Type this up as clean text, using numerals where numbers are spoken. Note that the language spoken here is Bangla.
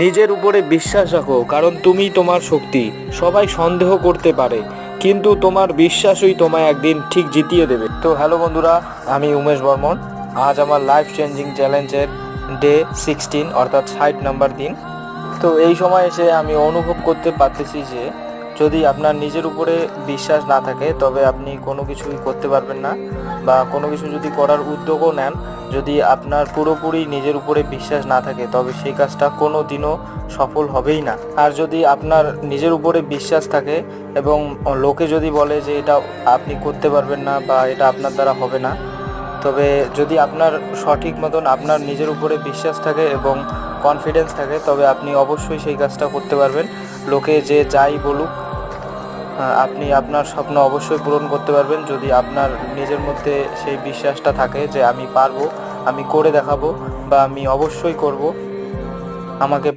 নিজের উপরে বিশ্বাস রাখো, কারণ তুমি তোমার শক্তি। সবাই সন্দেহ করতে পারে, কিন্তু তোমার বিশ্বাসই তোমায় একদিন ঠিক জিতিয়ে দেবে। তো হ্যালো বন্ধুরা, আমি উমেশ বর্মন। আজ আমার লাইফ চেঞ্জিং চ্যালেঞ্জের ডে 16, অর্থাৎ 60 নাম্বার দিন। তো এই সময় এসে আমি অনুভব করতে পারতেছি যে যদি আপনার নিজের উপরে বিশ্বাস না থাকে তবে আপনি কোনো কিছুই করতে পারবেন না, বা কোনো কিছু যদি করার উদ্যোগও নেন, যদি আপনার পুরোপুরি নিজের উপরে বিশ্বাস না থাকে তবে সেই কাজটা কোনো দিনও সফল হবেই না। আর যদি আপনার নিজের উপরে বিশ্বাস থাকে এবং লোকে যদি বলে যে এটা আপনি করতে পারবেন না বা এটা আপনার দ্বারা হবে না, তবে যদি আপনার সঠিক মতন আপনার নিজের উপরে বিশ্বাস থাকে এবং কনফিডেন্স থাকে তবে আপনি অবশ্যই সেই কাজটা করতে পারবেন। লোকে যে যাই বলুক, আপনি আপনার স্বপ্ন অবশ্যই পূরণ করতে পারবেন যদি আপনার নিজের মধ্যে সেই বিশ্বাসটা থাকে যে আমি পারবো, আমি করে দেখাবো, বা আমি অবশ্যই করব, আমাকে